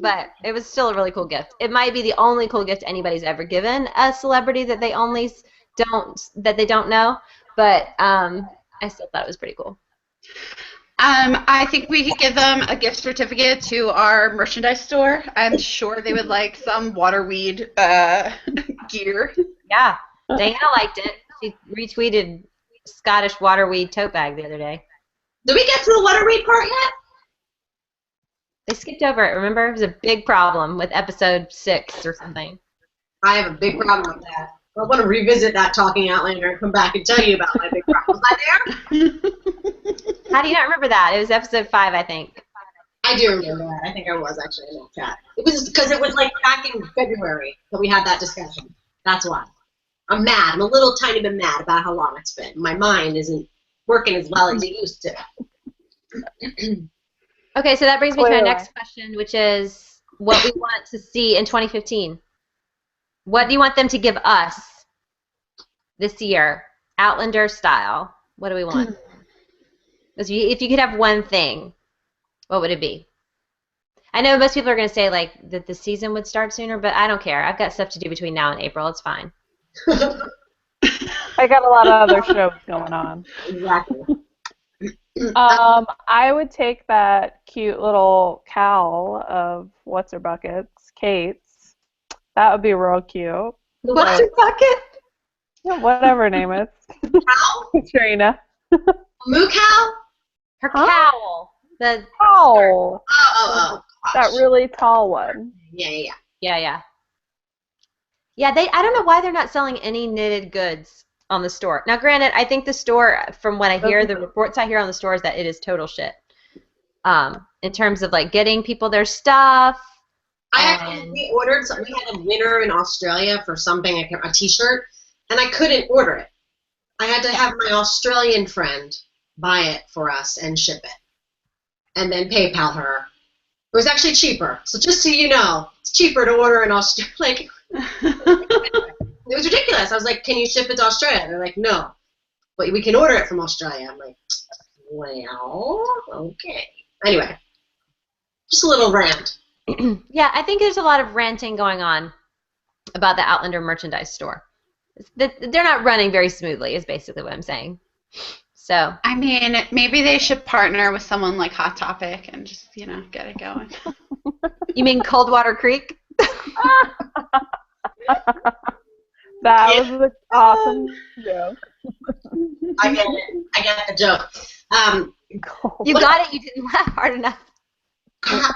Speaker 1: But it was still a really cool gift. It might be the only cool gift anybody's ever given a celebrity that they don't know. But I still thought it was pretty cool.
Speaker 4: I think we could give them a gift certificate to our merchandise store. I'm sure they would like some waterweed gear.
Speaker 1: Yeah, Diana liked it. She retweeted Scottish waterweed tote bag the other day.
Speaker 2: Did we get to the waterweed part yet?
Speaker 1: They skipped over it, remember? It was a big problem with episode 6 or something.
Speaker 2: I have a big problem with that. I want to revisit that Talking Outlander and come back and tell you about my big problem. Was I there?
Speaker 1: How do you not remember that? It was episode 5, I think.
Speaker 2: I do remember that. I think I was actually in that chat. It was because it was like back in February that we had that discussion. That's why. I'm mad. I'm a little tiny bit mad about how long it's been. My mind isn't working as well as it used to.
Speaker 1: Okay, so that brings me to our next question, which is what we want to see in 2015. What do you want them to give us this year, Outlander style? What do we want? If you could have one thing, what would it be? I know most people are going to say like that the season would start sooner, but I don't care. I've got stuff to do between now and April. It's fine.
Speaker 3: I got a lot of other shows going on.
Speaker 2: Exactly.
Speaker 3: I would take that cute little cowl of What's Her Buckets, Kate's. That would be real cute.
Speaker 1: What's Her Bucket?
Speaker 3: Yeah, whatever her name is. Katrina.
Speaker 2: Moo cow?
Speaker 1: Her cowl. The
Speaker 3: cowl.
Speaker 2: Oh.
Speaker 3: That really tall one.
Speaker 2: Yeah.
Speaker 1: Yeah, I don't know why they're not selling any knitted goods on the store. Now, granted, I think the store, from what I hear, the reports I hear on the store is that it is total shit. In terms of like getting people their stuff.
Speaker 2: We ordered something. We had a winner in Australia for something, a T-shirt, and I couldn't order it. I had to have my Australian friend buy it for us and ship it, and then PayPal her. It was actually cheaper. So just so you know, it's cheaper to order in Australia. Like, it was ridiculous. I was like, "Can you ship it to Australia?" They're like, "No, but we can order it from Australia." I'm like, "Well, okay." Anyway, just a little rant.
Speaker 1: Yeah, I think there's a lot of ranting going on about the Outlander merchandise store. They're not running very smoothly, is basically what I'm saying. So
Speaker 4: I mean, maybe they should partner with someone like Hot Topic and just, get it going.
Speaker 1: You mean Coldwater Creek?
Speaker 3: That was an awesome joke.
Speaker 2: I get it. I get the joke.
Speaker 1: You got it. You didn't laugh hard enough.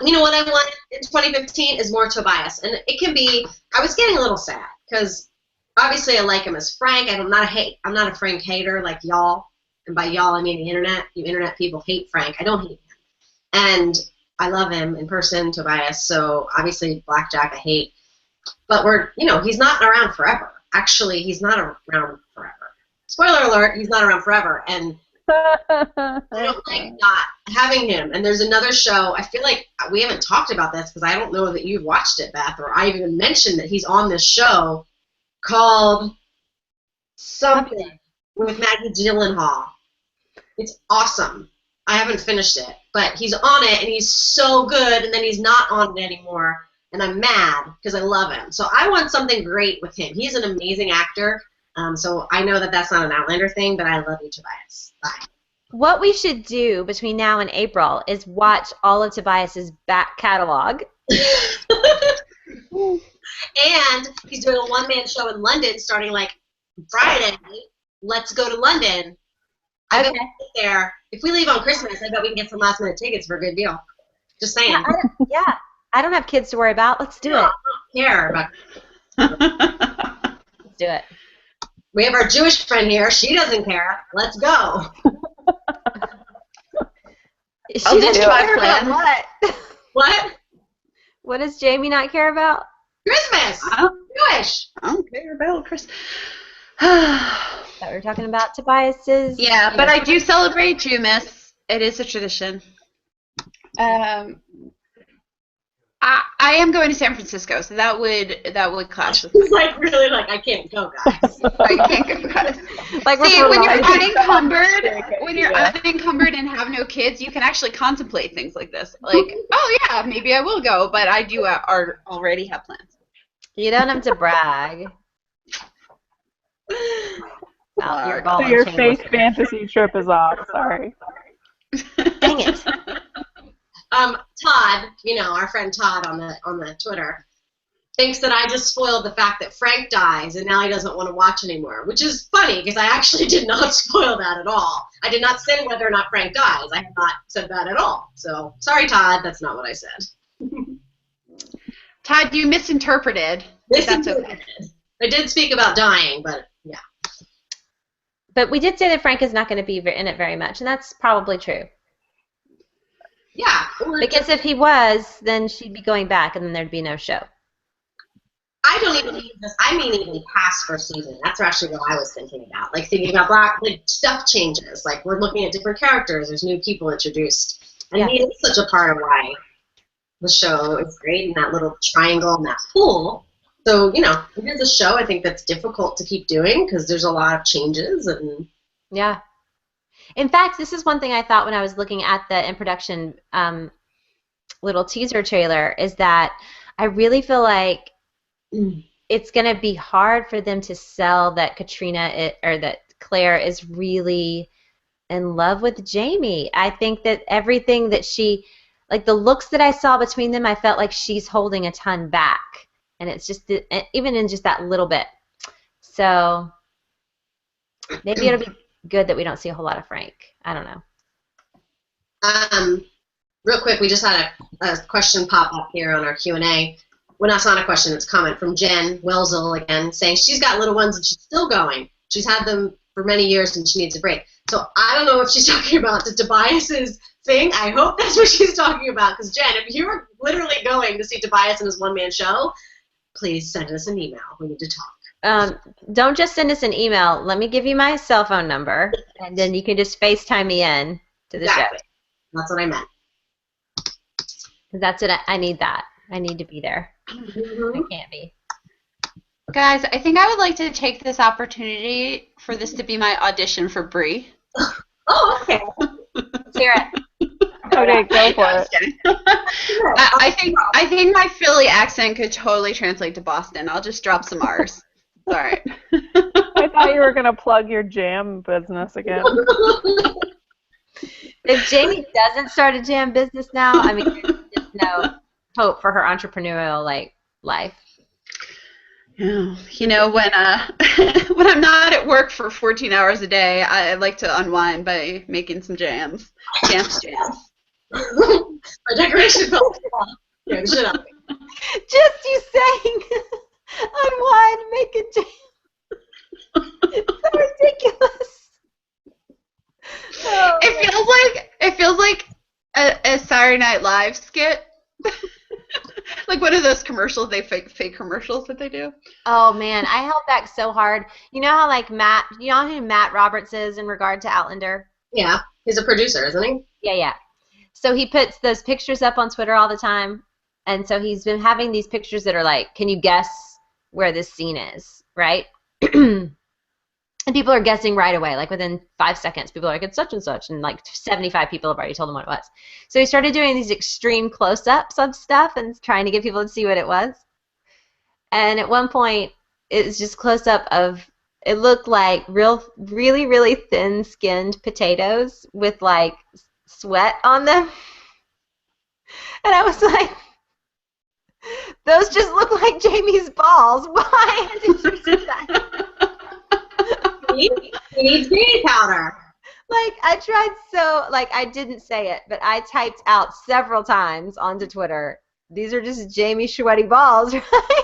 Speaker 2: You know what I want in 2015 is more Tobias, and it can be. I was getting a little sad because obviously I like him as Frank. I'm not a Frank hater like y'all, and by y'all I mean the internet. You internet people hate Frank. I don't hate him, And I love him in person, Tobias. So obviously Blackjack I hate. But he's not around forever. Actually, he's not around forever. Spoiler alert, he's not around forever. And I don't like not having him. And there's another show, I feel like we haven't talked about this because I don't know that you've watched it, Beth, or I even mentioned that he's on this show called something with Maggie Gyllenhaal. It's awesome. I haven't finished it, but he's on it and he's so good, and then he's not on it anymore, and I'm mad because I love him. So I want something great with him. He's an amazing actor. So I know that that's not an Outlander thing, but I love you, Tobias. Bye.
Speaker 1: What we should do between now and April is watch all of Tobias's back catalog.
Speaker 2: And he's doing a one-man show in London starting like Friday. Let's go to London. I bet we can get there. If we leave on Christmas, I bet we can get some last-minute tickets for a good deal. Just saying.
Speaker 1: Yeah, I don't have kids to worry about. Let's do it.
Speaker 2: I don't care about
Speaker 1: Let's do it.
Speaker 2: We have our Jewish friend here. She doesn't care. Let's go.
Speaker 1: She
Speaker 4: just
Speaker 1: doesn't
Speaker 4: do our
Speaker 1: care about
Speaker 4: plan.
Speaker 1: what?
Speaker 2: What?
Speaker 1: What does Jamie not care about?
Speaker 2: Christmas. Jewish.
Speaker 4: I don't care about Christmas.
Speaker 1: That we're talking about Tobias's.
Speaker 4: Yeah, but I do celebrate JAMMF. It is a tradition. I am going to San Francisco, so that would clash with
Speaker 2: It's like really like I can't go, guys.
Speaker 4: I can't go, guys.
Speaker 1: Like
Speaker 4: See, when you're unencumbered,
Speaker 3: Yeah.
Speaker 4: and have no kids, you can actually contemplate things like this. Like, oh yeah, maybe I will go, but I do already have plans.
Speaker 1: You don't have to brag. Well, your ball
Speaker 3: So
Speaker 1: and
Speaker 3: your
Speaker 1: chain
Speaker 3: fake
Speaker 1: was-
Speaker 3: fantasy trip is off. Sorry.
Speaker 1: Dang it.
Speaker 2: Todd, our friend Todd on the Twitter, thinks that I just spoiled the fact that Frank dies and now he doesn't want to watch anymore, which is funny because I actually did not spoil that at all. I did not say whether or not Frank dies. I have not said that at all. So sorry, Todd, that's not what I said.
Speaker 4: Todd, you misinterpreted. That's okay.
Speaker 2: I did speak about dying, but yeah.
Speaker 1: But we did say that Frank is not going to be in it very much, and that's probably true.
Speaker 2: Yeah.
Speaker 1: Because if he was, then she'd be going back, and then there'd be no show.
Speaker 2: I don't even mean this. I mean even past first season. That's actually what I was thinking about. Like thinking about stuff changes. Like we're looking at different characters. There's new people introduced. And he is such a part of why the show is great, and that little triangle and that pool. So, it is a show I think that's difficult to keep doing because there's a lot of changes. And
Speaker 1: Yeah. In fact, this is one thing I thought when I was looking at the in production little teaser trailer is that I really feel like it's going to be hard for them to sell that that Claire is really in love with Jamie. I think that everything that like the looks that I saw between them, I felt like she's holding a ton back. And it's just, even in just that little bit. So maybe it'll be good that we don't see a whole lot of Frank. I don't know.
Speaker 2: Real quick, we just had a question pop up here on our Q&A. Well, that's not a question, it's a comment from Jen Welzel again, saying she's got little ones and she's still going. She's had them for many years and she needs a break. So I don't know if she's talking about the Tobias's thing. I hope that's what she's talking about. Because Jen, if you were literally going to see Tobias in his one-man show, please send us an email. We need to talk.
Speaker 1: Don't just send us an email. Let me give you my cell phone number, and then you can just FaceTime me in to the show.
Speaker 2: That's what I meant.
Speaker 1: That's what I need that. I need to be there.
Speaker 2: Mm-hmm.
Speaker 1: I can't be.
Speaker 4: Guys, I think I would like to take this opportunity for this to be my audition for Brie.
Speaker 2: Oh, okay.
Speaker 1: Let's hear it.
Speaker 3: Okay, go for it.
Speaker 4: Kidding. I think my Philly accent could totally translate to Boston. I'll just drop some R's. It's all right.
Speaker 3: I thought you were going to plug your jam business again.
Speaker 1: If Jamie doesn't start a jam business now, I mean, there's just no hope for her entrepreneurial life.
Speaker 4: Yeah. When when I'm not at work for 14 hours a day, I like to unwind by making some jams. Jams.
Speaker 2: My decoration fell. Yeah, shut up.
Speaker 1: Just you saying, unwind, make a jam. It's so ridiculous. Oh,
Speaker 4: It feels like a Saturday Night Live skit. Like one of those commercials, they fake commercials that they do.
Speaker 1: Oh man, I held back so hard. You know how like Matt, you know who Matt Roberts is in regard to Outlander?
Speaker 2: Yeah, he's a producer, isn't he?
Speaker 1: Yeah, yeah. So he puts those pictures up on Twitter all the time, and so he's been having these pictures that are like, can you guess where this scene is, right? And people are guessing right away, like within 5 seconds. People are like, it's such and such, and like 75 people have already told him what it was. So he started doing these extreme close-ups of stuff and trying to get people to see what it was. And at one point, it was just close-up of, it looked like really, really thin-skinned potatoes with like sweat on them. And I was like, those just look like Jamie's balls. Why did you do that?
Speaker 2: He needs baby powder.
Speaker 1: Like, I tried so, like, I didn't say it, but I typed out several times onto Twitter, these are just Jamie sweaty balls, right?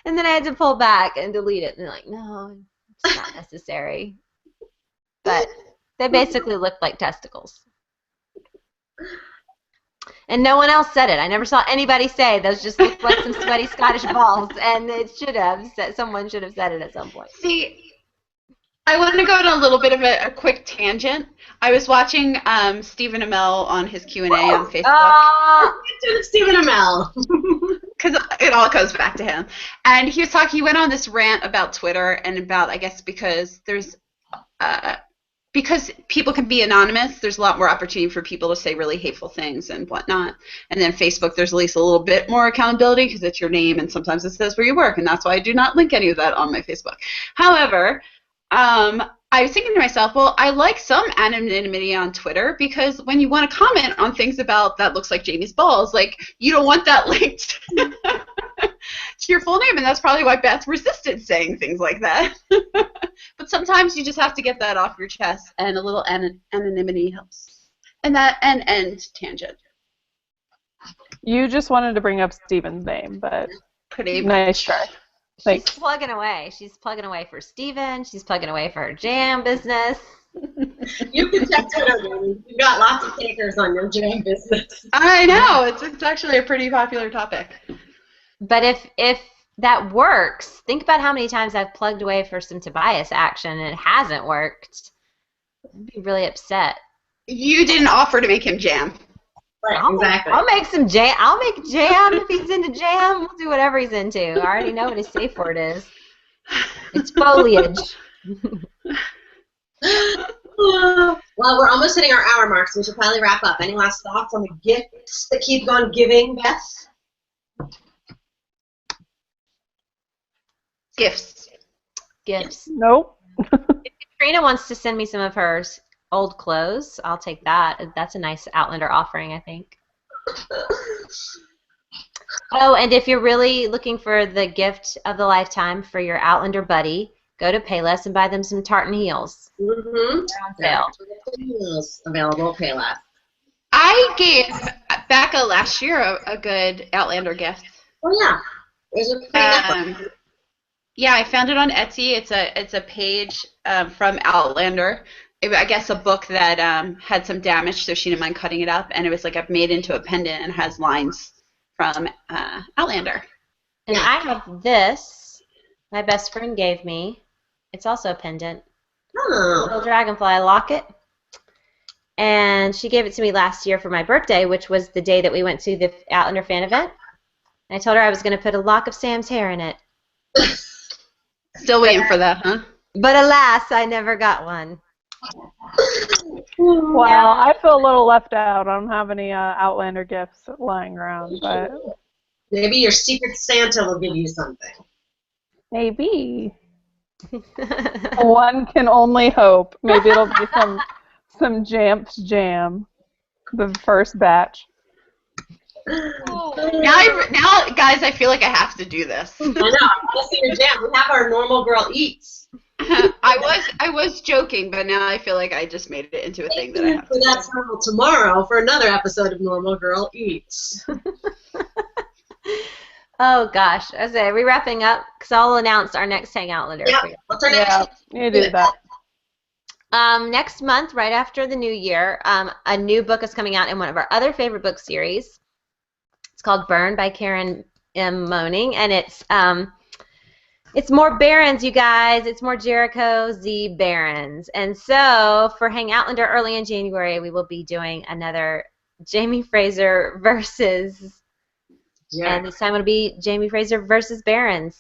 Speaker 1: And then I had to pull back and delete it. And they're like, no, it's not necessary. But they basically looked like testicles. And no one else said it. I never saw anybody say those just look like some sweaty Scottish balls. And it should have. Someone should have said it at some point.
Speaker 4: See, I want to go on a little bit of a quick tangent. I was watching Stephen Amell on his Q&A on Facebook.
Speaker 2: Stephen Amell.
Speaker 4: Because it all goes back to him. And he was talking, he went on this rant about Twitter and about, I guess, because there's, because people can be anonymous, there's a lot more opportunity for people to say really hateful things and whatnot. And then Facebook, there's at least a little bit more accountability because it's your name and sometimes it says where you work. And that's why I do not link any of that on my Facebook. However, I was thinking to myself, well, I like some anonymity on Twitter because when you want to comment on things about that looks like Jamie's balls, like you don't want that linked to your full name, and that's probably why Beth resisted saying things like that. But sometimes you just have to get that off your chest, and a little anonymity helps. And that end tangent.
Speaker 3: You just wanted to bring up Steven's name, but
Speaker 4: Pretty
Speaker 3: nice try.
Speaker 1: She's plugging away. She's plugging away for Steven. She's plugging away for her jam business.
Speaker 2: You can check Twitter, baby. You've got lots of takers on your jam business.
Speaker 4: I know. It's actually a pretty popular topic.
Speaker 1: But if that works, think about how many times I've plugged away for some Tobias action and it hasn't worked. I'd be really upset.
Speaker 4: You didn't offer to make him jam.
Speaker 2: Right, exactly.
Speaker 1: I'll make some jam. I'll make jam if he's into jam. We'll do whatever he's into. I already know what his safe word is. It's foliage.
Speaker 2: Well, we're almost hitting our hour mark, so we should probably wrap up. Any last thoughts on the gifts that keep on giving, Beth?
Speaker 4: Gifts.
Speaker 3: Nope.
Speaker 1: If Katrina wants to send me some of her old clothes, I'll take that. That's a nice Outlander offering, I think. Oh, and if you're really looking for the gift of the lifetime for your Outlander buddy, go to Payless and buy them some tartan heels.
Speaker 2: Mm-hmm.
Speaker 1: They're on sale.
Speaker 2: Heels available at Payless.
Speaker 4: I gave Becca last year a good Outlander gift.
Speaker 2: Oh yeah, there's a pretty nice.
Speaker 4: Yeah, I found it on Etsy. It's a page from Outlander. I guess a book that had some damage, so she didn't mind cutting it up, and it was like made into a pendant and has lines from Outlander.
Speaker 1: And I have this. My best friend gave me. It's also a pendant.
Speaker 2: Oh.
Speaker 1: A little dragonfly locket. And she gave it to me last year for my birthday, which was the day that we went to the Outlander fan event. And I told her I was going to put a lock of Sam's hair in it.
Speaker 4: Still waiting for that, huh?
Speaker 1: But alas, I never got one.
Speaker 3: Wow, I feel a little left out. I don't have any Outlander gifts lying around, but
Speaker 2: Maybe your secret Santa will give you something.
Speaker 3: maybe. One can only hope. Maybe it'll be some JAMMF's jam, the first batch.
Speaker 4: Now, guys, I feel like I have to do this.
Speaker 2: I know. I want to see your jam. We have our normal girl eats.
Speaker 4: I was joking, but now I feel like I just made it into a thing that I have to do.
Speaker 2: That's normal tomorrow for another episode of Normal Girl Eats.
Speaker 1: Oh gosh, I say, are we wrapping up? Because I'll announce our next hangout later.
Speaker 2: Yeah, what's our next?
Speaker 3: Yeah, you do that.
Speaker 1: Next month, right after the new year, a new book is coming out in one of our other favorite book series. It's called Burn by Karen M. Moaning, and it's more Barons, you guys. It's more Jericho Z Barons. And so for Hang Outlander early in January, we will be doing another Jamie Fraser versus, and this time it'll be Jamie Fraser versus Barons.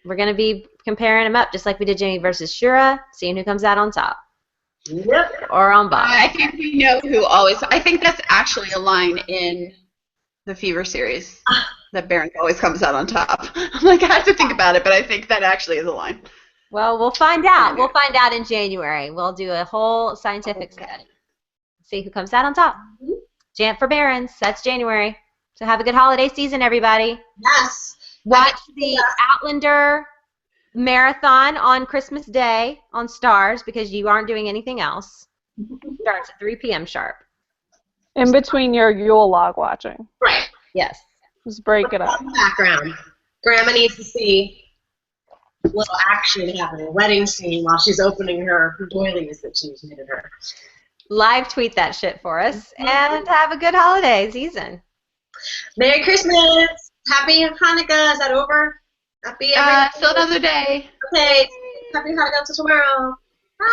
Speaker 1: We're going to be comparing them up just like we did Jamie versus Shura, seeing who comes out on top.
Speaker 2: Yep.
Speaker 1: Or on bottom.
Speaker 4: I think we know who always. I think that's actually a line in the Fever series. That Baron always comes out on top. I'm like, I have to think about it, but I think that actually is a line.
Speaker 1: Well, we'll find out. We'll find out in January. We'll do a whole scientific study. See who comes out on top. JAMMF for Barons. That's January. So have a good holiday season, everybody.
Speaker 2: Yes.
Speaker 1: Watch the Outlander marathon on Christmas Day on Stars because you aren't doing anything else. Starts at 3 p.m. sharp.
Speaker 3: In between your Yule log watching.
Speaker 2: Right.
Speaker 1: Yes.
Speaker 3: Just break it up.
Speaker 2: In the background. Grandma needs to see a little action happening, a wedding scene while she's opening her doilies that she's made of her.
Speaker 1: Live tweet that shit for us and have a good holiday season.
Speaker 2: Merry Christmas! Happy Hanukkah! Is that over? Happy
Speaker 4: Still another day.
Speaker 2: Okay. Happy Hanukkah till tomorrow. Bye!